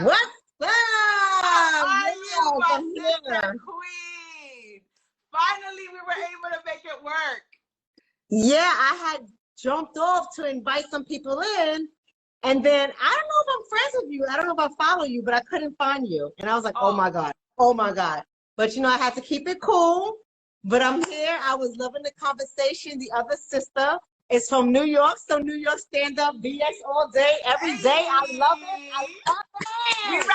What's up? How are you, my I'm sister here. queen? Finally, we were able to make it work. Yeah, I had jumped off to invite some people in, and then I don't know if I'm friends with you. I don't know if I follow you, but I couldn't find you. And I was like, oh my God, oh my God. But you know, I had to keep it cool. But I'm here. I was loving the conversation. The other sister is from New York, so New York stand up, BX all day, every day. I love it. I love it.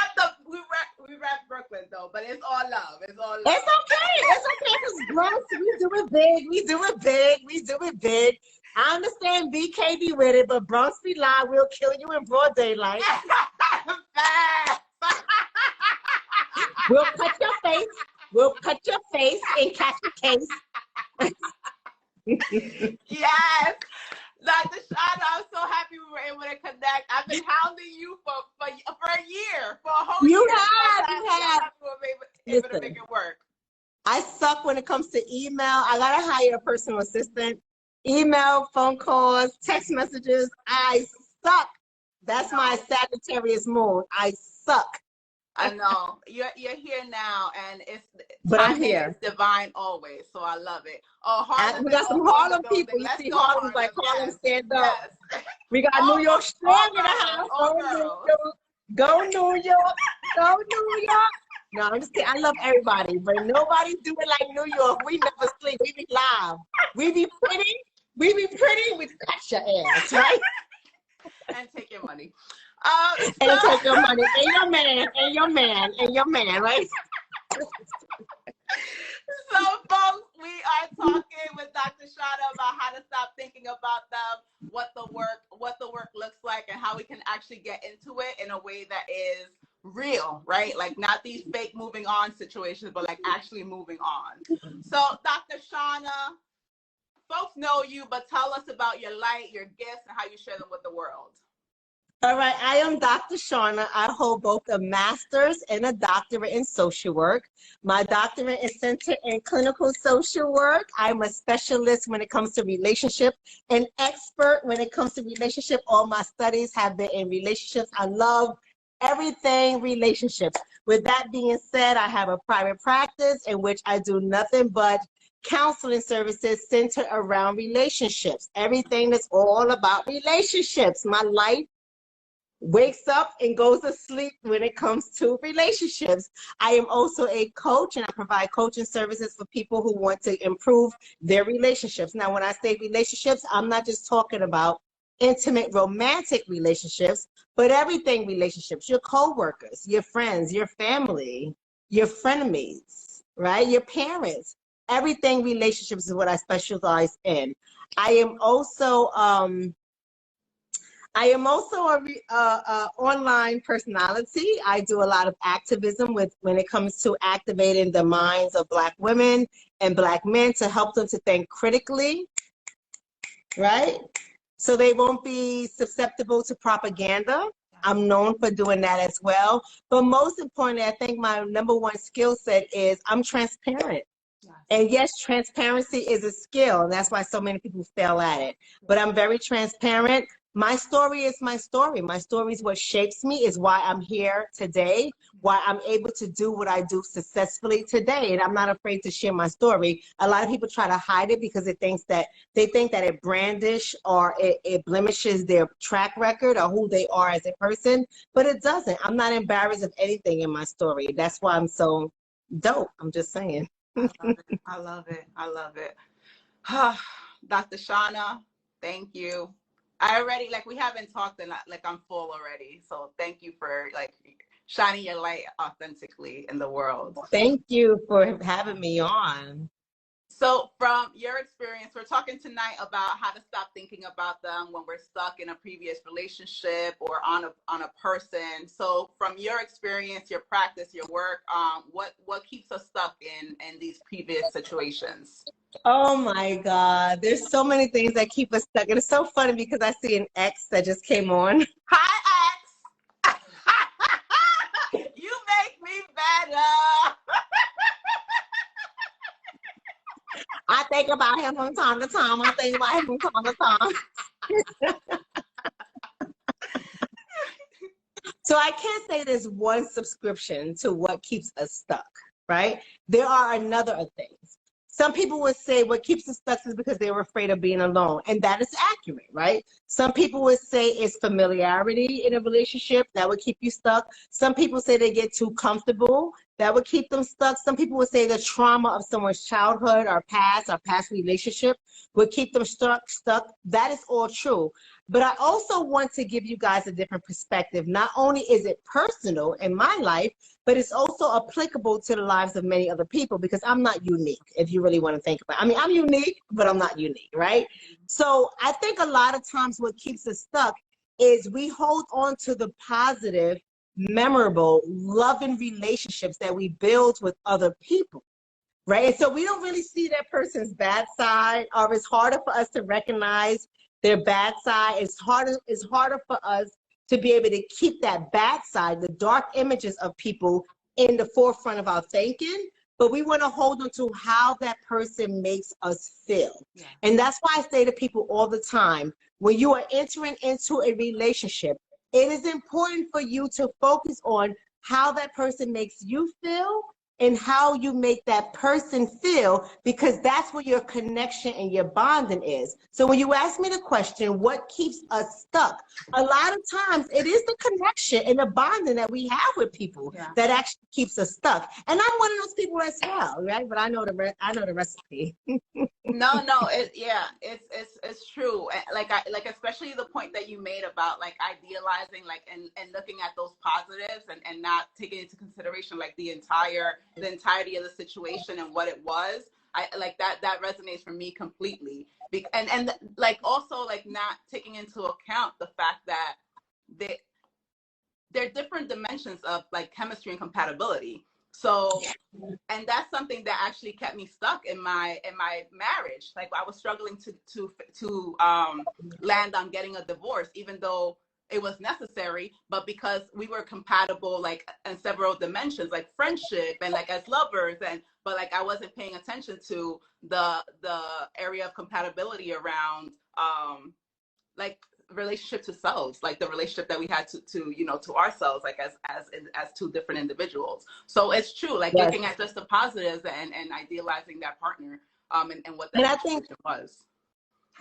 We rep Brooklyn though, but it's all love. It's all love. It's okay. It's okay. It's gross. We do it big. We do it big. We do it big. I understand BK be with it, but Bronx be live. We'll kill you in broad daylight. We'll cut your face. We'll cut your face and catch your case. Yes. Dr. Shonna, I'm so happy we were able to connect. I've been hounding you for a year, for a whole year. You have. We were able to make it work. I suck when it comes to email. I gotta hire a personal assistant. Email, phone calls, text messages. I suck. That's my Sagittarius moon. I suck. I know you're here now, and but I'm here. It's divine always, so I love it. Oh, Harlem, we got some Harlem people. You see Harlem, like Harlem stand up. Yes. We got New York strong in the house. Go New York. Go New York. Go New York. No, I'm just kidding. I love everybody, but nobody do it like New York. We never sleep. We be live. We be pretty. We be pretty. We cut your ass, right? And take your money. And take your money. And your man. And your man. And your man, right? So, folks, we are talking with Dr. Shonna about how to stop thinking about them, what the work looks like, and how we can actually get into it in a way that is real, right? Like not these fake moving on situations, but like actually moving on. So, Dr. Shonna, folks know you, but tell us about your light, your gifts, and how you share them with the world. All right, I am Dr. Shonna. I hold both a master's and a doctorate in social work. My doctorate is centered in clinical social work. I'm a specialist when it comes to relationship, an expert when it comes to relationship. All my studies have been in relationships. I love everything relationships. With that being said, I have a private practice in which I do nothing but counseling services centered around relationships. Everything that's all about relationships. My life wakes up and goes to sleep when it comes to relationships. I am also a coach, and I provide coaching services for people who want to improve their relationships. Now, when I say relationships, I'm not just talking about intimate romantic relationships, but everything relationships, your co-workers, your friends, your family, your frenemies, right? Your parents. Everything relationships is what I specialize in. I am also a online personality. I do a lot of activism when it comes to activating the minds of Black women and Black men to help them to think critically, right? So they won't be susceptible to propaganda. I'm known for doing that as well. But most importantly, I think my #1 skill set is I'm transparent. And yes, transparency is a skill, and that's why so many people fail at it. But I'm very transparent. My story is my story. My story is what shapes me, is why I'm here today, why I'm able to do what I do successfully today. And I'm not afraid to share my story. A lot of people try to hide it because they think that it brandish or it blemishes their track record or who they are as a person, but it doesn't. I'm not embarrassed of anything in my story. That's why I'm so dope. I'm just saying. I love it. I love it. Dr. Shonna, thank you. I already, we haven't talked and I'm full already. So thank you for shining your light authentically in the world. Thank you for having me on. So from your experience, we're talking tonight about how to stop thinking about them when we're stuck in a previous relationship or on a person. So from your experience, your practice, your work, what keeps us stuck in these previous situations? Oh my God, there's so many things that keep us stuck. And it's so funny because I see an ex that just came on. Hi, ex. You make me better. I think about him from time to time. I think about him from time to time. So I can't say there's one subscription to what keeps us stuck, right? There are another of things. Some people would say what keeps us stuck is because they were afraid of being alone. And that is accurate, right? Some people would say it's familiarity in a relationship that would keep you stuck. Some people say they get too comfortable. That would keep them stuck. Some people would say the trauma of someone's childhood or past relationship would keep them stuck. That is all true. But I also want to give you guys a different perspective. Not only is it personal in my life, but it's also applicable to the lives of many other people, because I'm not unique, if you really want to think about it. I mean, I'm unique, but I'm not unique, right? So I think a lot of times what keeps us stuck is we hold on to the positive, memorable, loving relationships that we build with other people, right? And so we don't really see that person's bad side, or it's harder for us to recognize their bad side. It's harder for us to be able to keep that bad side, the dark images of people, in the forefront of our thinking. But we want to hold on to how that person makes us feel. Yeah. And that's why I say to people all the time, when you are entering into a relationship, it is important for you to focus on how that person makes you feel and how you make that person feel, because that's where your connection and your bonding is. So when you ask me the question, what keeps us stuck? A lot of times it is the connection and the bonding that we have with people that actually keeps us stuck. And I'm one of those people as well, right? But I know the recipe. It's true. Like especially the point that you made about like idealizing, like and looking at those positives and not taking into consideration like the entirety of the situation and what it was. I like that resonates for me completely. And like also like not taking into account the fact that there are different dimensions of like chemistry and compatibility. So, and that's something that actually kept me stuck in my marriage. Like I was struggling to land on getting a divorce, even though it was necessary, but because we were compatible, like in several dimensions, like friendship and like as lovers, but like I wasn't paying attention to the area of compatibility around like relationship to selves, like the relationship that we had to ourselves, like as two different individuals. So it's true, like looking at just the positives and idealizing that partner and what that situation was.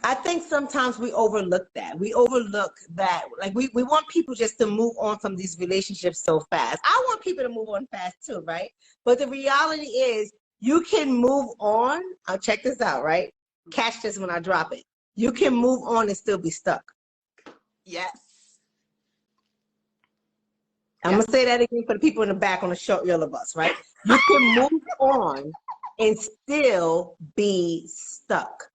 I think sometimes we overlook that. We overlook that. Like we want people just to move on from these relationships so fast. I want people to move on fast too, right? But the reality is you can move on. I'll check this out, right? Catch this when I drop it. You can move on and still be stuck. Yes. I'm going to say that again for the people in the back on the short yellow bus, right? You can move on and still be stuck.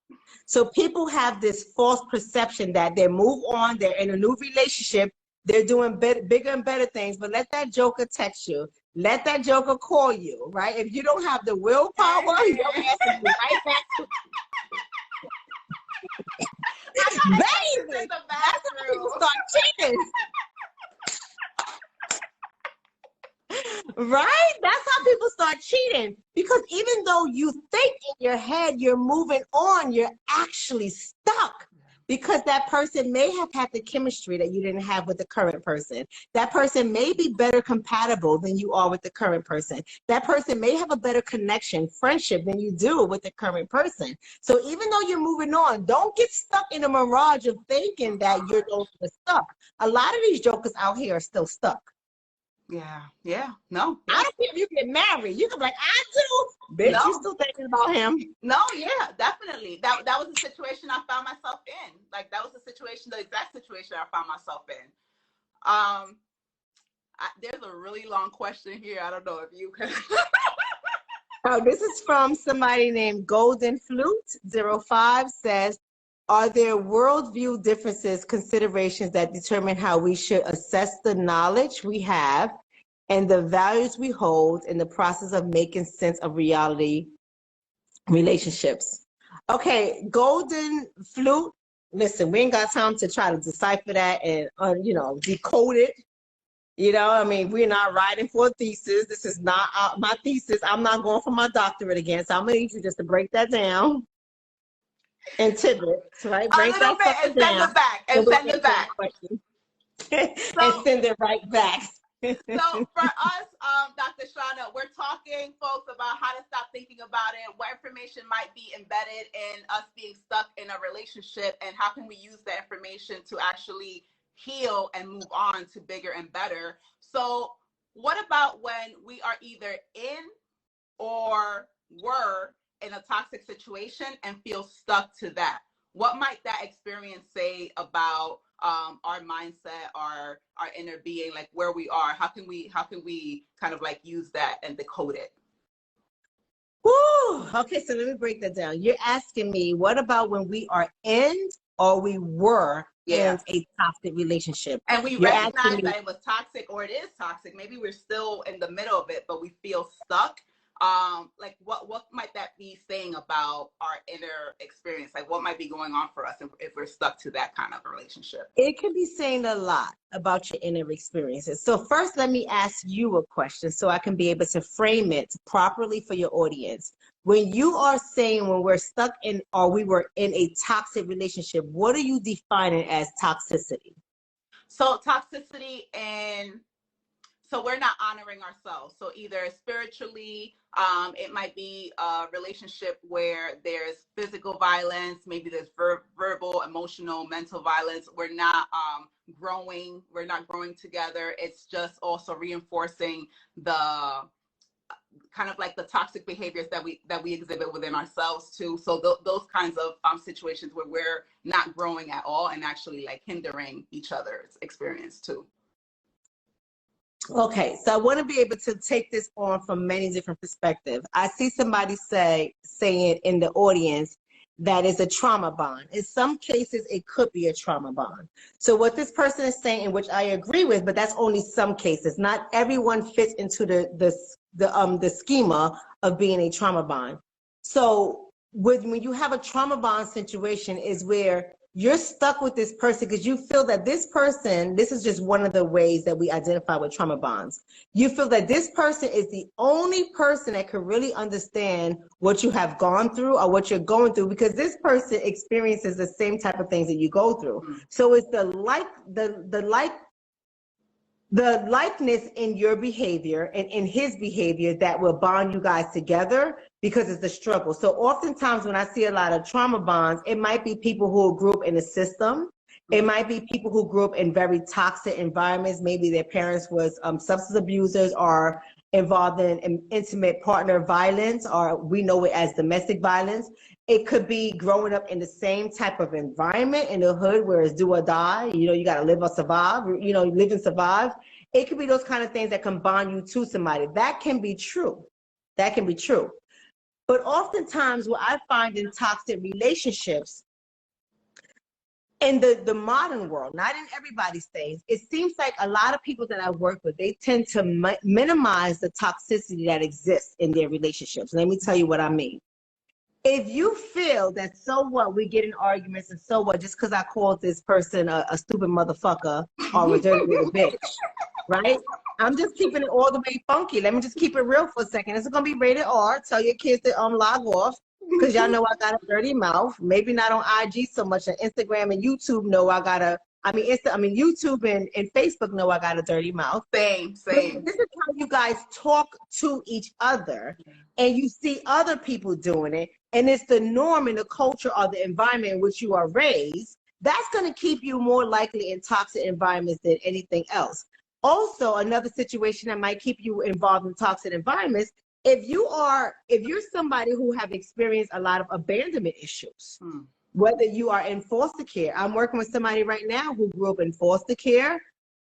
So people have this false perception that they move on, they're in a new relationship, they're doing bigger and better things, but let that joker text you. Let that joker call you, right? If you don't have the willpower, your ass will be right back to baby, that's how people start cheating. Right? That's how people start cheating. Because even though you think in your head you're moving on, you're actually stuck. Because that person may have had the chemistry that you didn't have with the current person. That person may be better compatible than you are with the current person. That person may have a better connection, friendship than you do with the current person. So even though you're moving on, don't get stuck in a mirage of thinking that you're stuck. A lot of these jokers out here are still stuck. No. I don't care if you get married. You can be like, I do. Bitch, you still thinking about him. No, definitely. That was the situation I found myself in. Like that was the exact situation I found myself in. There's a really long question here. I don't know if you can. Oh, this is from somebody named Golden Flute 05 says, are there worldview differences, considerations that determine how we should assess the knowledge we have and the values we hold in the process of making sense of reality relationships? Okay, Golden Flute, listen, we ain't got time to try to decipher that and, decode it. I mean, we're not writing for a thesis. This is not my thesis. I'm not going for my doctorate again, so I'm going to need you just to break that down. And tidbits, right? Break that bit and send it back. And send it back. and send it right back. So for us, Dr. Shonna, we're talking, folks, about how to stop thinking about it, what information might be embedded in us being stuck in a relationship, and how can we use that information to actually heal and move on to bigger and better. So what about when we are either in or were in a toxic situation and feel stuck to that? What might that experience say about our mindset, our inner being, like where we are? How can we kind of like use that and decode it? Woo! Okay, so let me break that down. You're asking me, what about when we are in or we were in a toxic relationship? And we recognize that it was toxic, or it is toxic. Maybe we're still in the middle of it, but we feel stuck. Like what might that be saying about our inner experience? Like what might be going on for us if we're stuck to that kind of a relationship? It can be saying a lot about your inner experiences. So first, let me ask you a question so I can be able to frame it properly for your audience. When you are saying when we're stuck in or we were in a toxic relationship, what are you defining as toxicity? So toxicity, and so we're not honoring ourselves. So either spiritually, it might be a relationship where there's physical violence, maybe there's verbal, emotional, mental violence. We're not growing. We're not growing together. It's just also reinforcing the kind of like the toxic behaviors that we exhibit within ourselves too. So those kinds of situations where we're not growing at all and actually like hindering each other's experience too. Okay, so I want to be able to take this on from many different perspectives. I see somebody saying in the audience that is a trauma bond. In some cases, it could be a trauma bond. So what this person is saying, which I agree with, but that's only some cases. Not everyone fits into the schema of being a trauma bond. So when you have a trauma bond situation is where you're stuck with this person because you feel that this person, this is just one of the ways that we identify with trauma bonds. You feel that this person is the only person that can really understand what you have gone through or what you're going through because this person experiences the same type of things that you go through. So it's the likeness in your behavior and in his behavior that will bond you guys together because it's the struggle. So oftentimes when I see a lot of trauma bonds, it might be people who grew up in a system. It might be people who grew up in very toxic environments. Maybe their parents was substance abusers or involved in intimate partner violence, or we know it as domestic violence. It could be growing up in the same type of environment in the hood where it's do or die. You know, you got to live or survive, you know, live and survive. It could be those kind of things that can bond you to somebody. That can be true. That can be true. But oftentimes what I find in toxic relationships, in the modern world, not in everybody's things, it seems like a lot of people that I work with, they tend to minimize the toxicity that exists in their relationships. Let me tell you what I mean. If you feel that so what, we get in arguments and so what, just because I called this person a stupid motherfucker or a dirty little bitch, right? I'm just keeping it all the way funky. Let me just keep it real for a second. This is going to be rated R. Tell your kids to log off because y'all know I got a dirty mouth. Maybe not on IG so much. On Instagram and YouTube know I got a, YouTube and Facebook know I got a dirty mouth. Same. But this is how you guys talk to each other and you see other people doing it. And it's the norm in the culture or the environment in which you are raised. That's going to keep you more likely in toxic environments than anything else. Also, another situation that might keep you involved in toxic environments, if you're somebody who have experienced a lot of abandonment issues, whether you are in foster care. I'm working with somebody right now who grew up in foster care,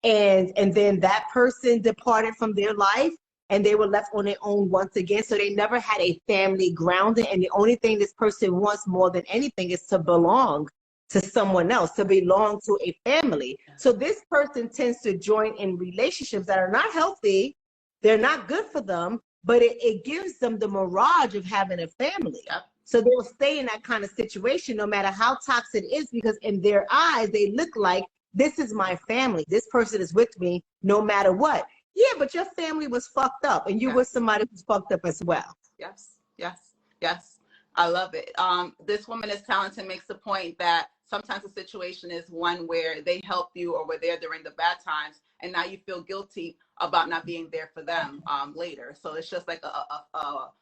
and then that person departed from their life and they were left on their own once again. So they never had a family grounding. And the only thing this person wants more than anything is to belong to someone else, to belong to a family. So this person tends to join in relationships that are not healthy. They're not good for them, but it gives them the mirage of having a family. Yep. So they'll stay in that kind of situation no matter how toxic it is, because in their eyes, they look like, this is my family. This person is with me no matter what. Yeah, but your family was fucked up and you were somebody who's fucked up as well. Yes. I love it. This woman is talented makes the point that sometimes the situation is one where they helped you or were there during the bad times, and now you feel guilty about not being there for them later. So it's just like a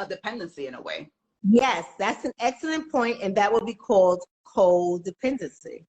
dependency in a way. Yes, that's an excellent point, and that would be called codependency,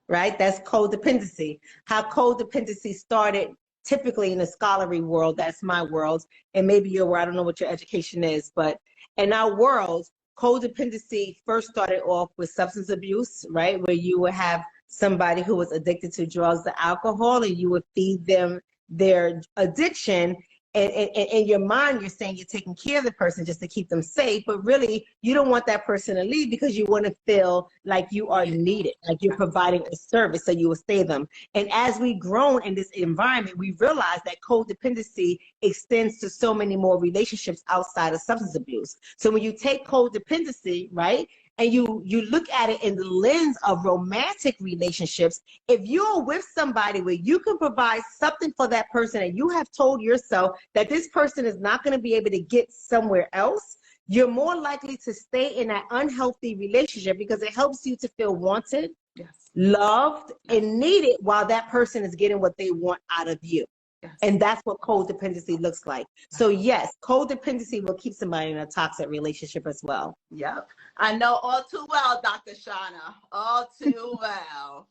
right? That's codependency. How codependency started typically in the scholarly world, that's my world, and maybe your world, I don't know what your education is, but in our world, codependency first started off with substance abuse, right? Where you would have somebody who was addicted to drugs or alcohol, and you would feed them their addiction. And in your mind, you're saying you're taking care of the person just to keep them safe, but really you don't want that person to leave because you want to feel like you are needed, like you're providing a service, so you will stay them. And as we've grown in this environment, we realize that codependency extends to so many more relationships outside of substance abuse. So when you take codependency, right, and you look at it in the lens of romantic relationships, if you're with somebody where you can provide something for that person and you have told yourself that this person is not going to be able to get somewhere else, you're more likely to stay in that unhealthy relationship because it helps you to feel wanted, yes, loved, and needed while that person is getting what they want out of you. Yes. And that's what codependency looks like. So yes, codependency will keep somebody in a toxic relationship as well. Yep. I know all too well, Dr. Shonna, all too well.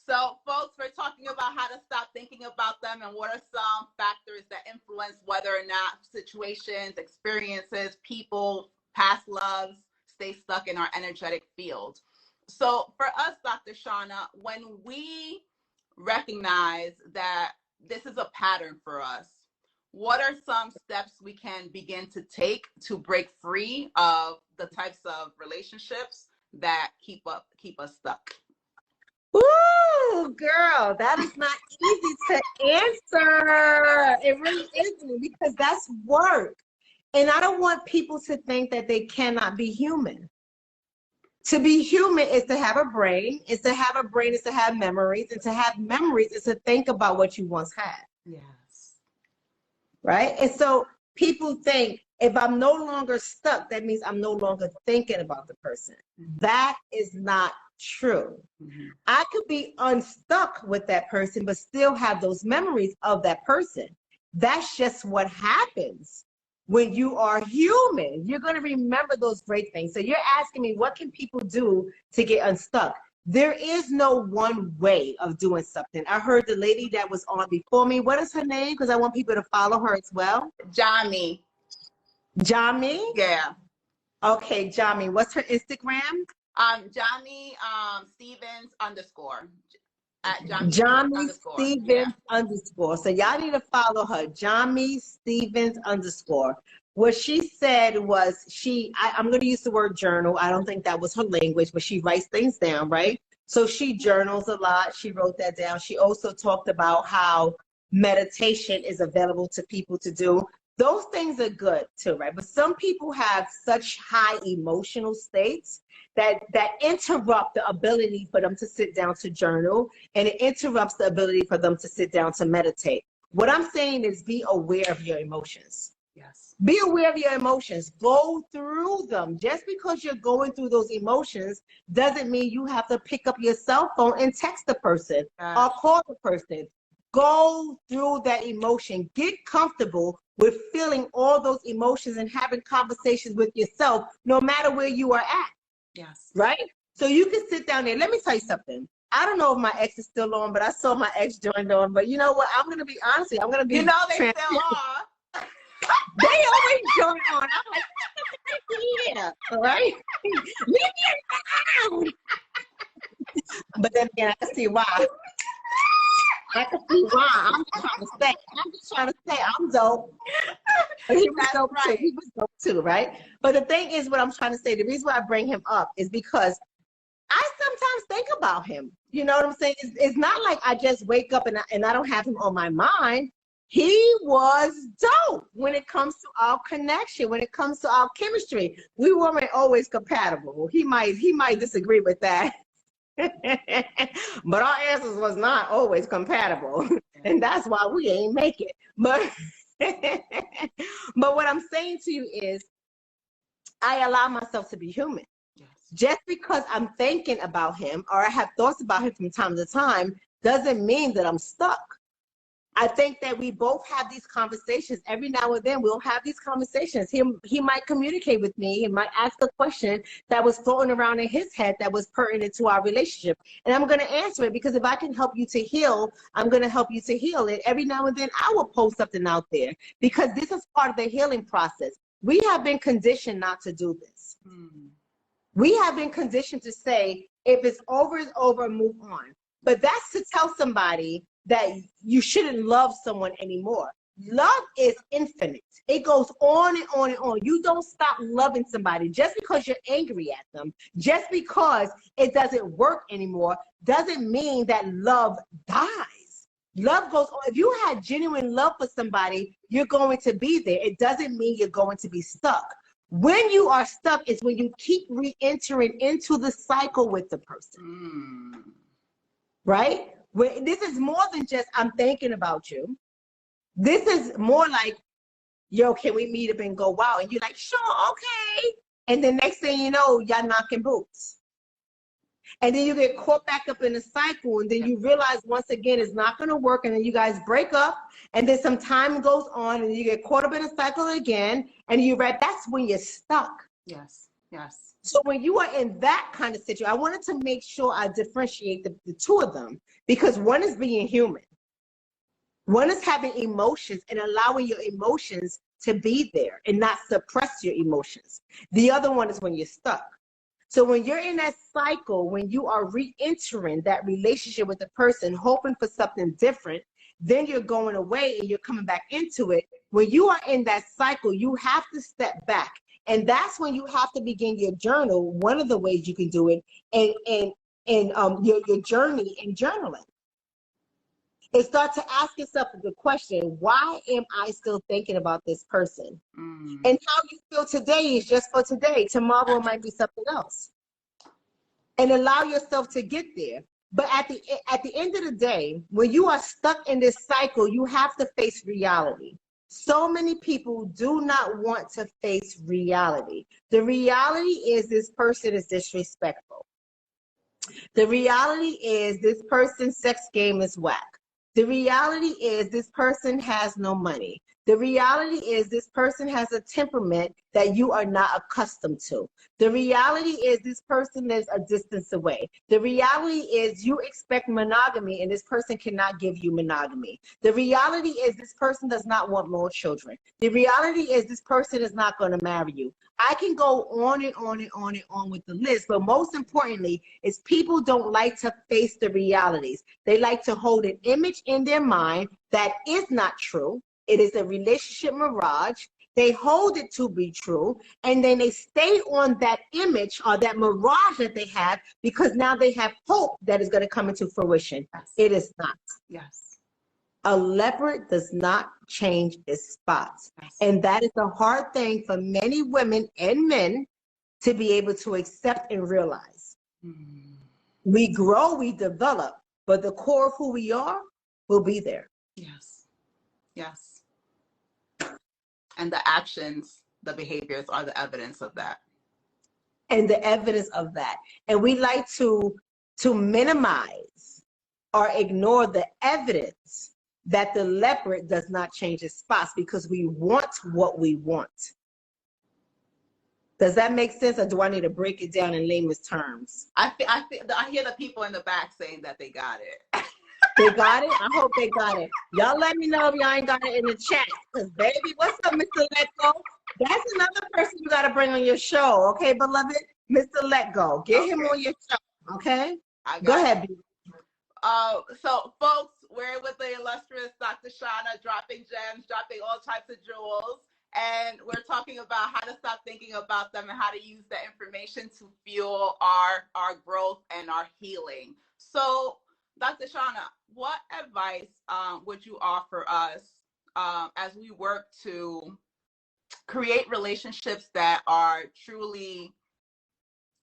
So folks, we're talking about how to stop thinking about them and what are some factors that influence whether or not situations, experiences, people, past loves stay stuck in our energetic field. So for us, Dr. Shonna, when we recognize that this is a pattern for us, what are some steps we can begin to take to break free of the types of relationships that keep us stuck? Ooh, girl, that is not easy to answer. It really isn't, because that's work. And I don't want people to think that they cannot be human. To be human is to have a brain. Is to have a brain is to have memories. And to have memories is to think about what you once had. Yes. Right? And so people think, if I'm no longer stuck, that means I'm no longer thinking about the person. Mm-hmm. That is not true. Mm-hmm. I could be unstuck with that person, but still have those memories of that person. That's just what happens. When you are human, you're going to remember those great things. So you're asking me, what can people do to get unstuck? There is no one way of doing something. I heard the lady that was on before me. What is her name? Because I want people to follow her as well. Jami. Jami? Yeah. Okay, Jami. What's her Instagram? Jami Stevens _. At Jami Stevens _. So y'all need to follow her, Jami Stevens _. What she said was I'm going to use the word journal. I don't think that was her language, but she writes things down, right? So she journals a lot. She wrote that down. She also talked about how meditation is available to people to do. Those things are good too, right? But some people have such high emotional states that interrupt the ability for them to sit down to journal, and it interrupts the ability for them to sit down to meditate. What I'm saying is be aware of your emotions. Yes. Be aware of your emotions. Go through them. Just because you're going through those emotions doesn't mean you have to pick up your cell phone and text the person or call the person. Go through that emotion. Get comfortable with feeling all those emotions and having conversations with yourself, no matter where you are at. Yes. Right? So you can sit down there. Let me tell you something. I don't know if my ex is still on, but I saw my ex joined on. But you know what? I'm going to be honest. I'm going to be. You know they still are. They always join on. I'm like, yeah, all right? Leave me alone. But then again, I can see why. I can see why. I'm just trying to say I'm dope. But he was dope too. He was dope too, right? But the thing is, what I'm trying to say, the reason why I bring him up is because I sometimes think about him. You know what I'm saying? It's not like I just wake up and I don't have him on my mind. He was dope when it comes to our connection, when it comes to our chemistry. We weren't always compatible. He might disagree with that. But our answers was not always compatible. And that's why we ain't make it. But but what I'm saying to you is I allow myself to be human. Yes. Just because I'm thinking about him or I have thoughts about him from time to time doesn't mean that I'm stuck. I think that we both have these conversations every now and then. We'll have these conversations. He might communicate with me. He might ask a question that was floating around in his head that was pertinent to our relationship. And I'm going to answer it, because if I can help you to heal, I'm going to help you to heal it. Every now and then I will post something out there, because this is part of the healing process. We have been conditioned not to do this. We have been conditioned to say, if it's over, it's over, move on. But that's to tell somebody that you shouldn't love someone anymore. Love is infinite. It goes on and on and on. You don't stop loving somebody just because you're angry at them. Just because it doesn't work anymore doesn't mean that love dies. Love goes on. If you had genuine love for somebody, you're going to be there. It doesn't mean you're going to be stuck. When you are stuck is when you keep re-entering into the cycle with the person. Right? This is more than just, I'm thinking about you. This is more like, yo, can we meet up and go wow? And you're like, sure, okay. And the next thing you know, y'all knocking boots. And then you get caught back up in a cycle, and then you realize once again it's not going to work, and then you guys break up, and then some time goes on, and you get caught up in a cycle again, and that's when you're stuck. Yes, yes. So when you are in that kind of situation, I wanted to make sure I differentiate the two of them, because one is being human. One is having emotions and allowing your emotions to be there and not suppress your emotions. The other one is when you're stuck. So when you're in that cycle, when you are re-entering that relationship with the person, hoping for something different, then you're going away and you're coming back into it. When you are in that cycle, you have to step back. And that's when you have to begin your journal. One of the ways you can do it, and your journey in journaling. And start to ask yourself the question, why am I still thinking about this person? And how you feel today is just for today. Tomorrow it might be something else. And allow yourself to get there. But at the end of the day, when you are stuck in this cycle, you have to face reality. So many people do not want to face reality. The reality is this person is disrespectful. The reality is this person's sex game is whack. The reality is this person has no money. The reality is this person has a temperament that you are not accustomed to. The reality is this person lives a distance away. The reality is you expect monogamy and this person cannot give you monogamy. The reality is this person does not want more children. The reality is this person is not going to marry you. I can go on and on and on and on with the list, but most importantly is people don't like to face the realities. They like to hold an image in their mind that is not true. It is a relationship mirage. They hold it to be true, and then they stay on that image or that mirage that they have because now they have hope that is going to come into fruition. Yes. It is not. Yes. A leopard does not change its spots. Yes. And that is a hard thing for many women and men to be able to accept and realize. We grow, we develop, but the core of who we are will be there. Yes. Yes. And the actions, the behaviors are the evidence of that. And the evidence of that. And we like to minimize or ignore the evidence that the leopard does not change its spots because we want what we want. Does that make sense, or do I need to break it down in layman's terms? I hear the people in the back saying that they got it. They got it? I hope they got it. Y'all let me know if y'all ain't got it in the chat. Because, baby, what's up, Mr. Let Go? That's another person you got to bring on your show, okay, beloved? Mr. Let Go. Get him on your show, okay? Go ahead, B. So, folks, we're with the illustrious Dr. Shonna, dropping gems, dropping all types of jewels. And we're talking about how to stop thinking about them and how to use that information to fuel our growth and our healing. So, Dr. Shonna, what advice would you offer us as we work to create relationships that are truly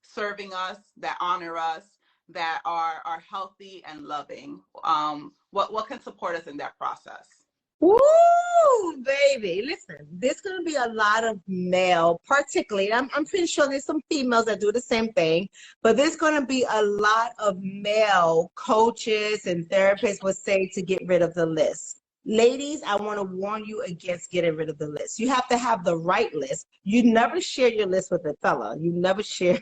serving us, that honor us, that are healthy and loving? What can support us in that process? Ooh, baby. Listen, there's going to be a lot of male, particularly, I'm pretty sure there's some females that do the same thing, but there's going to be a lot of male coaches and therapists would say to get rid of the list. Ladies, I want to warn you against getting rid of the list. You have to have the right list. You never share your list with a fella. You never share.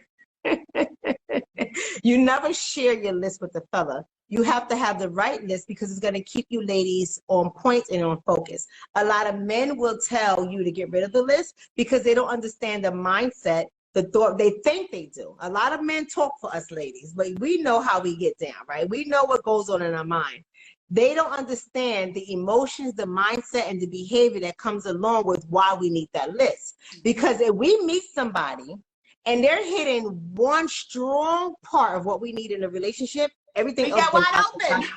You never share your list with a fella. You have to have the right list because it's going to keep you ladies on point and on focus. A lot of men will tell you to get rid of the list because they don't understand the mindset, the thought. They think they do. A lot of men talk for us ladies, but we know how we get down, right? We know what goes on in our mind. They don't understand the emotions, the mindset, and the behavior that comes along with why we need that list. Because if we meet somebody and they're hitting one strong part of what we need in a relationship, everything else goes wide open.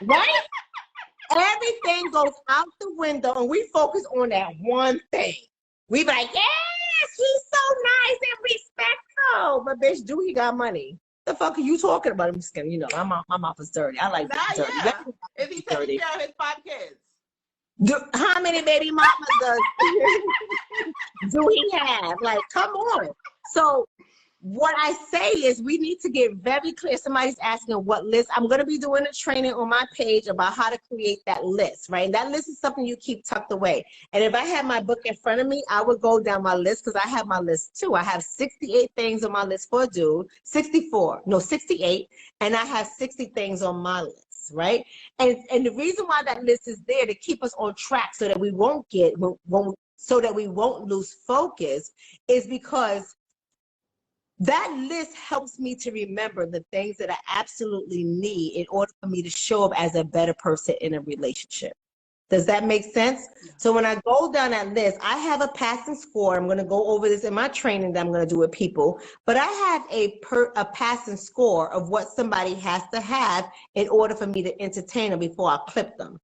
Right? Everything goes out the window and we focus on that one thing. We be like, yes, he's so nice and respectful. But bitch, do he got money? The fuck are you talking about? I'm just kidding. You know, my mouth is dirty. I like dirty. Yeah. Is he taking care of his 5 kids? How many baby mamas do he have? Like, come on. So what I say is we need to get very clear. Somebody's asking what list. I'm going to be doing a training on my page about how to create that list, right? And that list is something you keep tucked away. And if I had my book in front of me, I would go down my list because I have my list too. I have 68 things on my list for a dude, 68, and I have 60 things on my list, right? And the reason why that list is there to keep us on track so that we won't lose focus is because that list helps me to remember the things that I absolutely need in order for me to show up as a better person in a relationship. Does that make sense? So when I go down that list, I have a passing score. I'm going to go over this in my training that I'm going to do with people. But I have a passing score of what somebody has to have in order for me to entertain them before I clip them.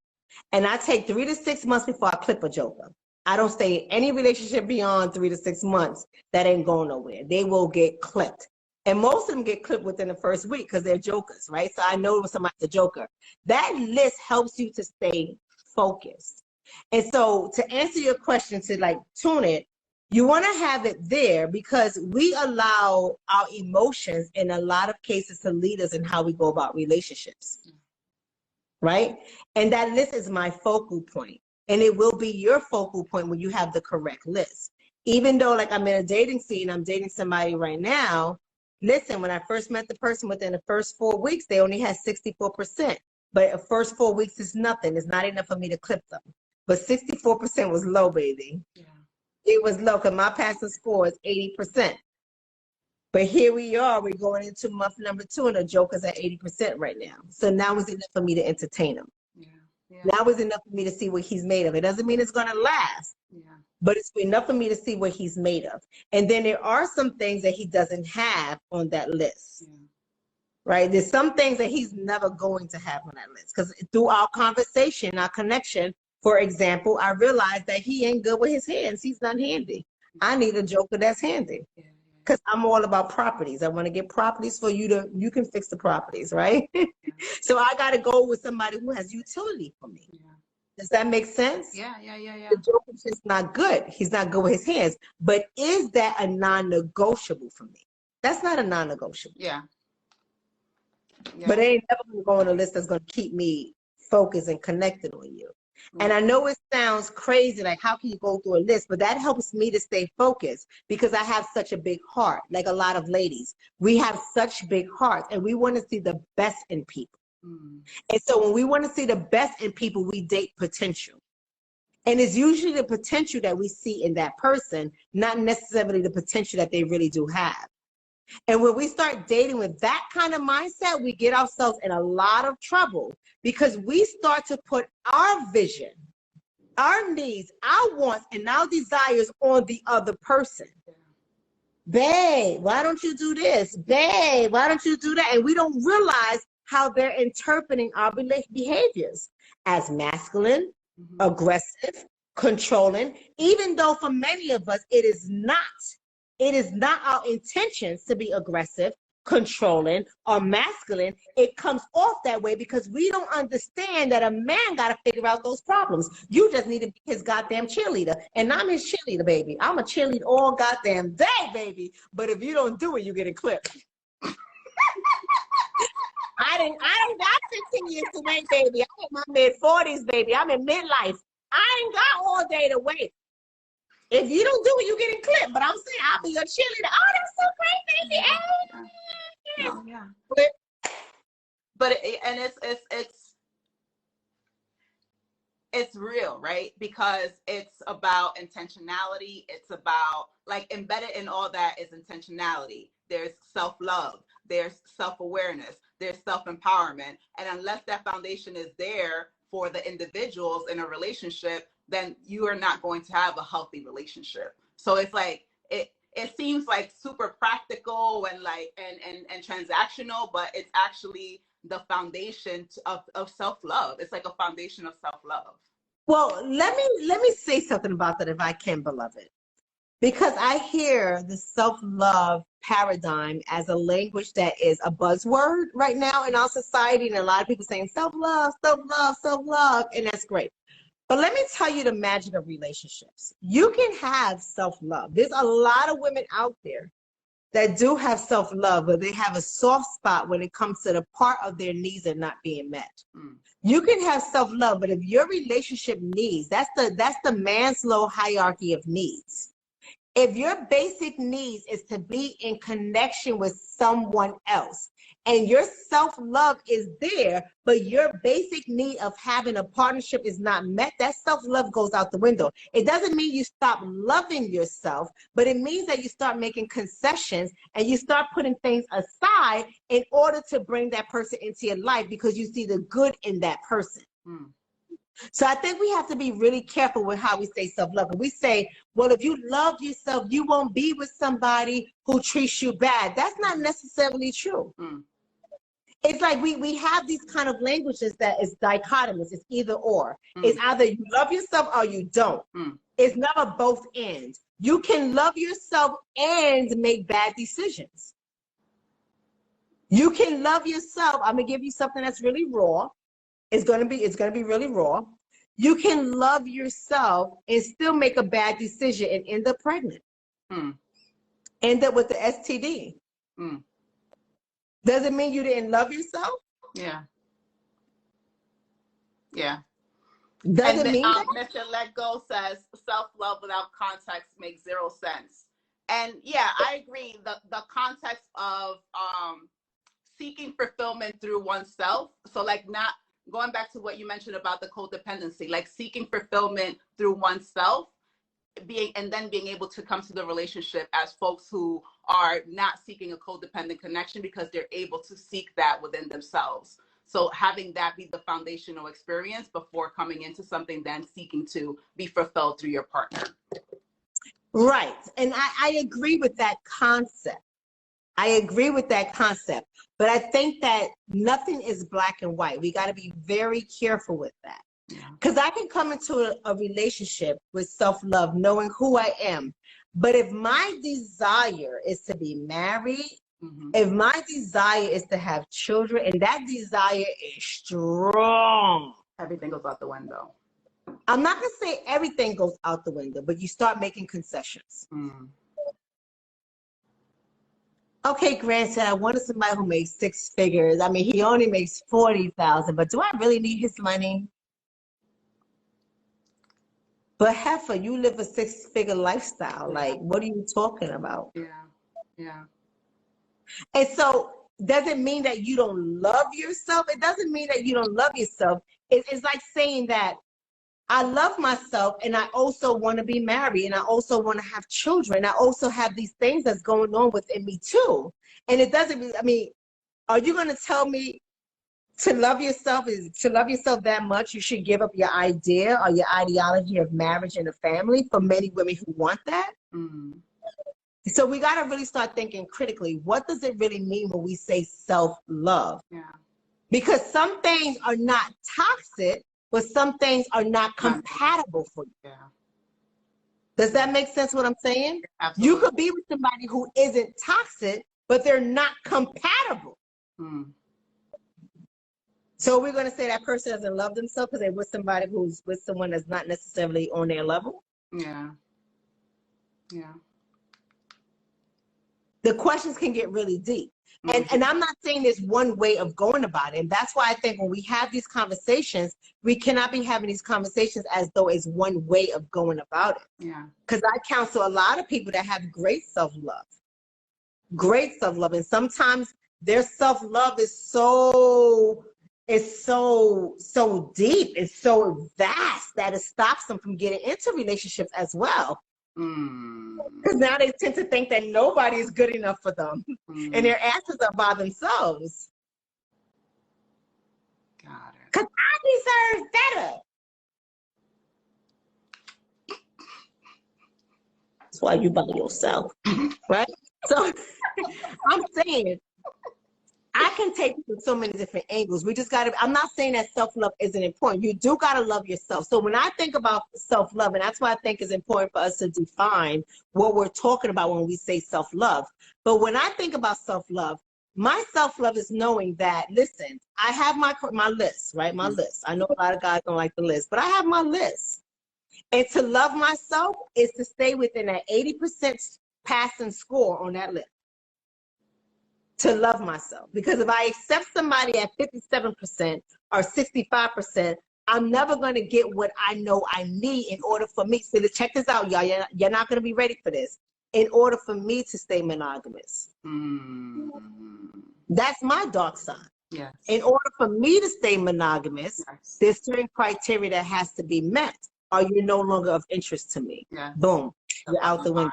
And I take 3 to 6 months before I clip a joker. I don't stay in any relationship beyond 3 to 6 months. That ain't going nowhere. They will get clipped. And most of them get clipped within the first week because they're jokers, right? So I know when somebody's a joker. That list helps you to stay focused. And so to answer your question, to like tune it, you want to have it there because we allow our emotions in a lot of cases to lead us in how we go about relationships, right? And that list is my focal point. And it will be your focal point when you have the correct list. Even though like I'm in a dating scene, I'm dating somebody right now. Listen, when I first met the person, within the first 4 weeks, they only had 64%. But the first 4 weeks is nothing. It's not enough for me to clip them. But 64% was low, baby. Yeah. It was low because my passing score is 80%. But here we are, we're going into month number 2 and the joker's at 80% right now. So now it's enough for me to entertain him. Yeah. Now it's enough for me to see what he's made of. It doesn't mean it's going to last, but it's enough for me to see what he's made of. And then there are some things that he doesn't have on that list, right? There's some things that he's never going to have on that list because through our conversation, our connection, for example, I realized that he ain't good with his hands. He's not handy. I need a joker that's handy. Because I'm all about properties. I want to get properties for you you can fix the properties, right? So I got to go with somebody who has utility for me. Does that make sense? Yeah. The joker's just not good. He's not good with his hands. But is that a non-negotiable for me? That's not a non-negotiable. Yeah. But it ain't never going to go on a list that's going to keep me focused and connected on you. And I know it sounds crazy, like how can you go through a list, but that helps me to stay focused because I have such a big heart, like a lot of ladies. We have such big hearts and we want to see the best in people. And so when we want to see the best in people, we date potential. And it's usually the potential that we see in that person, not necessarily the potential that they really do have. And when we start dating with that kind of mindset, we get ourselves in a lot of trouble because we start to put our vision, our needs, our wants, and our desires on the other person. Babe, why don't you do this? Babe, why don't you do that? And we don't realize how they're interpreting our behaviors as masculine, aggressive, controlling, even though for many of us, it is not our intentions to be aggressive, controlling or masculine, it comes off that way because we don't understand that a man got to figure out those problems. You just need to be his goddamn cheerleader. And I'm his cheerleader, baby. I'm a cheerleader all goddamn day, baby. But if you don't do it, you get a clip. I don't got 15 years to wait, baby. I'm in my mid-40s, baby. I'm in midlife. I ain't got all day to wait. If you don't do it, you get a clip. But I'm saying I'll be your cheerleader. Oh, that's so great, baby. Hey. Oh, yeah. But it's real, right? Because it's about intentionality. It's about, like, embedded in all that is intentionality. There's self-love. There's self-awareness. There's self-empowerment. And unless that foundation is there for the individuals in a relationship, then you are not going to have a healthy relationship. So it's like, it seems like super practical and like and transactional, but it's actually the foundation of self-love. It's like a foundation of self-love. Well, let me say something about that, if I can, beloved. Because I hear the self-love paradigm as a language that is a buzzword right now in our society, and a lot of people saying self-love, self-love, self-love, and that's great. But let me tell you the magic of relationships. You can have self-love. There's a lot of women out there that do have self-love, but they have a soft spot when it comes to the part of their needs are not being met. You can have self-love, but if your relationship needs, that's the Maslow hierarchy of needs. If your basic needs is to be in connection with someone else, and your self-love is there, but your basic need of having a partnership is not met, that self-love goes out the window. It doesn't mean you stop loving yourself, but it means that you start making concessions and you start putting things aside in order to bring that person into your life because you see the good in that person. So I think we have to be really careful with how we say self-love. We say, well, if you love yourself, you won't be with somebody who treats you bad. That's not necessarily true. It's like we have these kind of languages that is dichotomous. It's either or. It's either you love yourself or you don't. It's never both ends. You can love yourself and make bad decisions. You can love yourself. I'm gonna give you something that's really raw. It's gonna be really raw. You can love yourself and still make a bad decision and end up pregnant. End up with the STD. Does it mean you didn't love yourself? Yeah. Yeah. Does it mean that? Mr. Let Go says self-love without context makes zero sense. And yeah, I agree. The context of seeking fulfillment through oneself. So like not going back to what you mentioned about the codependency, like seeking fulfillment through oneself, being able to come to the relationship as folks who are not seeking a codependent connection because they're able to seek that within themselves. So having that be the foundational experience before coming into something, then seeking to be fulfilled through your partner. Right. And I agree with that concept. But I think that nothing is black and white. We got to be very careful with that. Because I can come into a relationship with self-love, knowing who I am. But if my desire is to be married, if my desire is to have children, and that desire is strong, everything goes out the window. I'm not going to say everything goes out the window, but you start making concessions. Okay, granted, I wanted somebody who makes 6 figures. I mean, he only makes $40,000, but do I really need his money? But heifer, you live a 6-figure lifestyle. Like, what are you talking about? Yeah. And so, does it mean that you don't love yourself? It doesn't mean that you don't love yourself. It's like saying that I love myself and I also want to be married and I also want to have children. I also have these things that's going on within me too. And it doesn't, I mean, are you going to tell me to love yourself is to love yourself that much you should give up your idea or your ideology of marriage and a family? For many women who want that. So we got to really start thinking critically, what does it really mean when we say self-love? Because some things are not toxic, but some things are not compatible for you. Does that make sense what I'm saying? Absolutely. You could be with somebody who isn't toxic, but they're not compatible. So we're going to say that person doesn't love themselves because they're with somebody who's with someone that's not necessarily on their level. Yeah. Yeah. The questions can get really deep. And I'm not saying there's one way of going about it. And that's why I think when we have these conversations, we cannot be having these conversations as though it's one way of going about it. Yeah. Because I counsel a lot of people that have great self-love. Great self-love. And sometimes their self-love is so deep, it's so vast that it stops them from getting into relationships as well. Because now they tend to think that nobody is good enough for them, and their asses are by themselves. Got it. Because I deserve better. That's why you by yourself, right? So I'm saying I can take it from so many different angles. We just got to, I'm not saying that self-love isn't important. You do got to love yourself. So when I think about self-love, and that's why I think it's important for us to define what we're talking about when we say self-love. But when I think about self-love, my self-love is knowing that, listen, I have my list, right? My list. I know a lot of guys don't like the list, but I have my list. And to love myself is to stay within that 80% passing score on that list. To love myself. Because if I accept somebody at 57% or 65%, I'm never going to get what I know I need in order for me. So check this out, y'all. You're not going to be ready for this. In order for me to stay monogamous. That's my dark side. Yes. In order for me to stay monogamous, there's certain criteria that has to be met, or you're no longer of interest to me. Yes. Boom. You're out the window.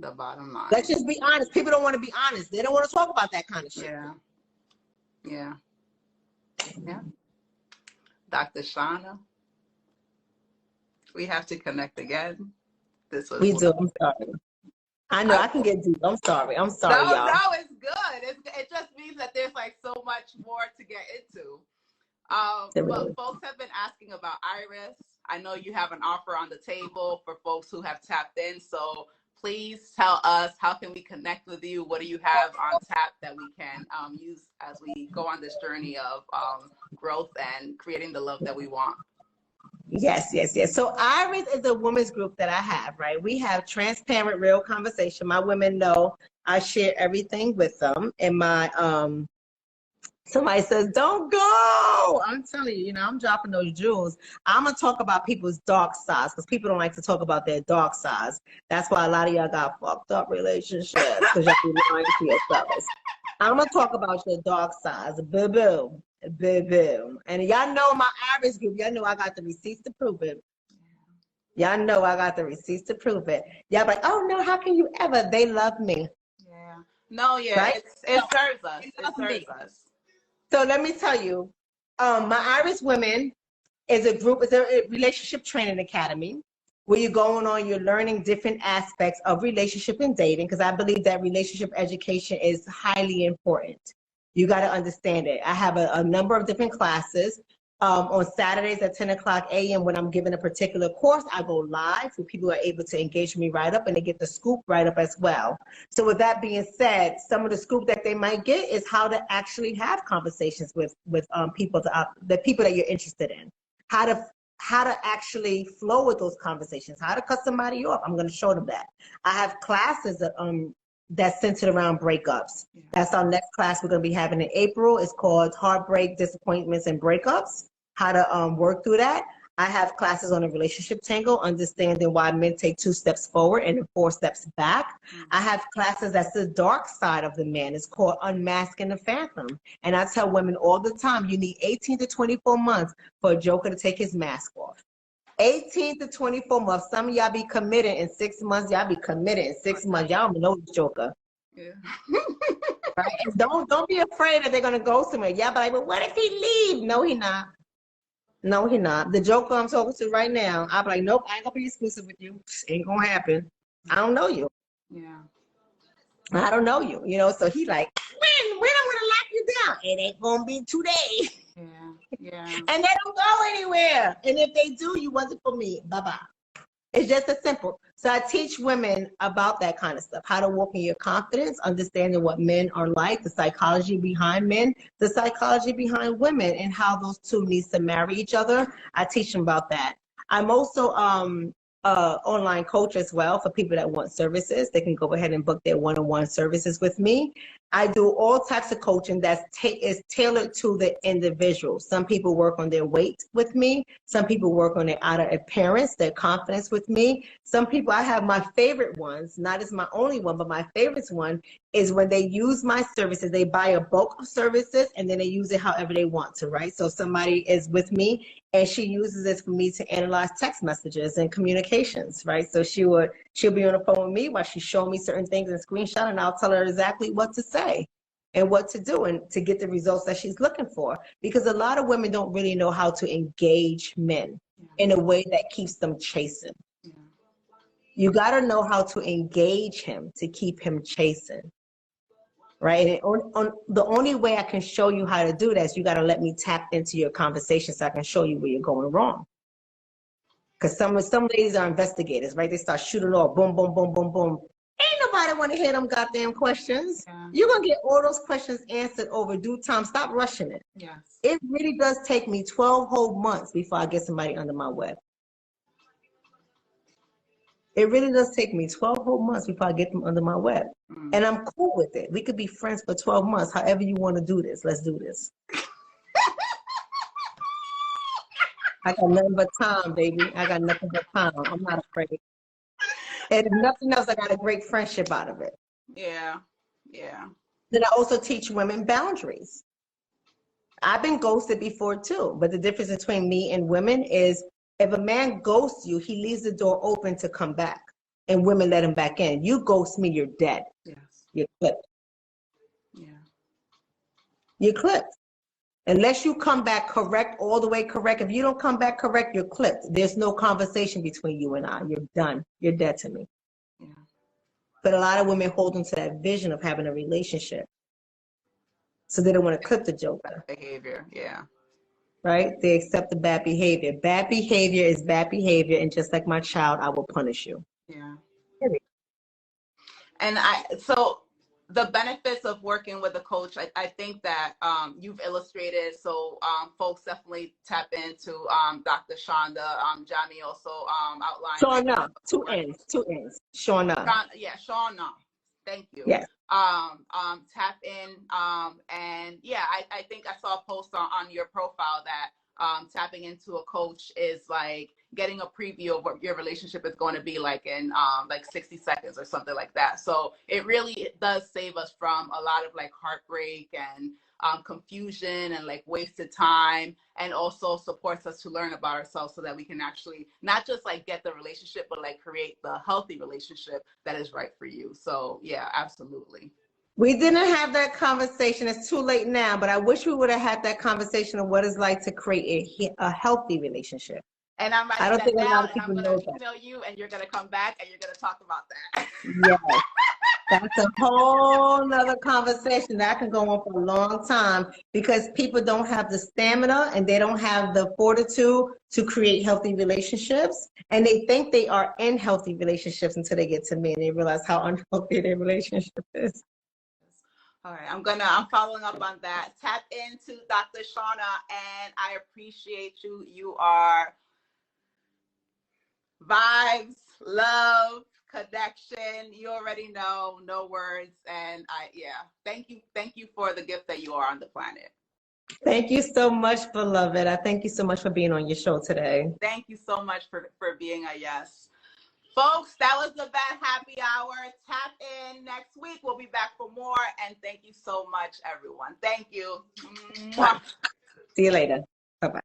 The bottom line. Let's just be honest. People don't want to be honest. They don't want to talk about that kind of shit. Yeah. Yeah. Yeah. Dr. Shonna, we have to connect again. This was we do. I'm sorry. I know I can get deep. I'm sorry. I'm sorry, y'all. No, it's good. It just means that there's like so much more to get into. But folks have been asking about Iris. I know you have an offer on the table for folks who have tapped in. So please tell us, how can we connect with you? What do you have on tap that we can use as we go on this journey of growth and creating the love that we want? Yes. So Iris is a women's group that I have, right? We have transparent, real conversation. My women know I share everything with them. And my somebody says, don't go. I'm telling you, I'm dropping those jewels. I'm going to talk about people's dark sides because people don't like to talk about their dark sides. That's why a lot of y'all got fucked up relationships because y'all be lying to yourselves. I'm going to talk about your dark sides. Boo-boo. Boo-boo. And y'all know my Iris group. Y'all know I got the receipts to prove it. Y'all know I got the receipts to prove it. Y'all like, oh, no, how can you ever? They love me. Yeah. No, yeah. Right? It serves us. It serves us. So let me tell you, my Iris Women is a group, it's a relationship training academy where you're going on, you're learning different aspects of relationship and dating, because I believe that relationship education is highly important. You got to understand it. I have a number of different classes. On Saturdays at 10 o'clock a.m. when I'm giving a particular course, I go live so people are able to engage me right up and they get the scoop right up as well. So with that being said, some of the scoop that they might get is how to actually have conversations with people, the people that you're interested in. How to actually flow with those conversations, how to cut somebody off. I'm going to show them that. I have classes that's centered around breakups. That's our next class we're going to be having in April. It's called Heartbreak, Disappointments, and Breakups. How to work through that. I have classes on a relationship tangle, understanding why men take 2 steps forward and 4 steps back. I have classes that's the dark side of the man. It's called Unmasking the Phantom. And I tell women all the time, you need 18 to 24 months for a joker to take his mask off. 18 to 24 months. Some of y'all be committed in 6 months. Y'all be committed in 6 months. Y'all don't know the joker. Yeah. Right? Don't be afraid that they're going to go somewhere. Y'all be like, well, what if he leave? No, he not. No, he not. The joker I'm talking to right now, I'll be like, nope, I ain't gonna be exclusive with you. Ain't gonna happen. I don't know you. Yeah. I don't know you. So he like, when I'm gonna lock you down? It ain't gonna be today. Yeah. And they don't go anywhere. And if they do, you wasn't for me. Bye-bye. It's just as simple. So I teach women about that kind of stuff, how to walk in your confidence, understanding what men are like, the psychology behind men, the psychology behind women, and how those two needs to marry each other. I teach them about that. I'm also online coach as well for people that want services. They can go ahead and book their one-on-one services with me. I do all types of coaching that is tailored to the individual. Some people work on their weight with me. Some people work on their outer appearance, their confidence with me. Some people, I have my favorite ones, not as my only one, but my favorite one is when they use my services, they buy a bulk of services and then they use it however they want to, right? So somebody is with me and she uses this for me to analyze text messages and communications, right? So she'll be on the phone with me while she's showing me certain things and screenshot, and I'll tell her exactly what to say and what to do and to get the results that she's looking for. Because a lot of women don't really know how to engage men in a way that keeps them chasing. You got to know how to engage him to keep him chasing. Right? And the only way I can show you how to do that is you got to let me tap into your conversation so I can show you where you're going wrong. Because some ladies are investigators, right? They start shooting off, boom, boom, boom, boom, boom. Ain't nobody want to hear them goddamn questions. Yeah. You're going to get all those questions answered over due time. Stop rushing it. Yes. It really does take me 12 whole months before I get somebody under my web. It really does take me 12 whole months before I get them under my web. And I'm cool with it. We could be friends for 12 months. However you want to do this, let's do this. I got nothing but time, baby. I got nothing but time. I'm not afraid. And if nothing else, I got a great friendship out of it. Yeah, yeah. Then I also teach women boundaries. I've been ghosted before too, but the difference between me and women is if a man ghosts you, he leaves the door open to come back, and women let him back in. You ghost me, you're dead. Yes. You're clipped. Yeah. You're clipped. Unless you come back correct, all the way correct. If you don't come back correct, you're clipped. There's no conversation between you and I. You're done. You're dead to me. Yeah. But a lot of women hold on to that vision of having a relationship. So they don't want to clip the joker. Behavior, yeah. Right? They accept the bad behavior. Bad behavior is bad behavior, and just like my child, I will punish you. Yeah. And so the benefits of working with a coach, I think that you've illustrated, so folks definitely tap into Dr. Shonda. Johnny also outlined. Shonna, two N's. Shonna. Yeah, Shonna. Thank you. Yes. Tap in, and yeah, I think I saw a post on your profile that tapping into a coach is like getting a preview of what your relationship is going to be like in like 60 seconds or something like that. So it really does save us from a lot of like heartbreak and confusion and like wasted time, and also supports us to learn about ourselves so that we can actually not just like get the relationship, but like create the healthy relationship that is right for you. So yeah, absolutely. We didn't have that conversation. It's too late now, but I wish we would have had that conversation of what it's like to create a healthy relationship. And I'm writing that down, and I'm going to email you, and you're going to come back, and you're going to talk about that. Yes. That's a whole nother conversation that can go on for a long time, because people don't have the stamina and they don't have the fortitude to create healthy relationships. And they think they are in healthy relationships until they get to me and they realize how unhealthy their relationship is. All right, I'm following up on that. Tap into Dr. Shonna, and I appreciate you. You are vibes, love, connection. You already know, no words. And thank you for the gift that you are on the planet. Thank you so much, beloved. I thank you so much for being on your show today. Thank you so much for being a yes. Folks, that was the Bad Happy Hour. Tap in next week. We'll be back for more. And thank you so much, everyone. Thank you. Mwah. See you later.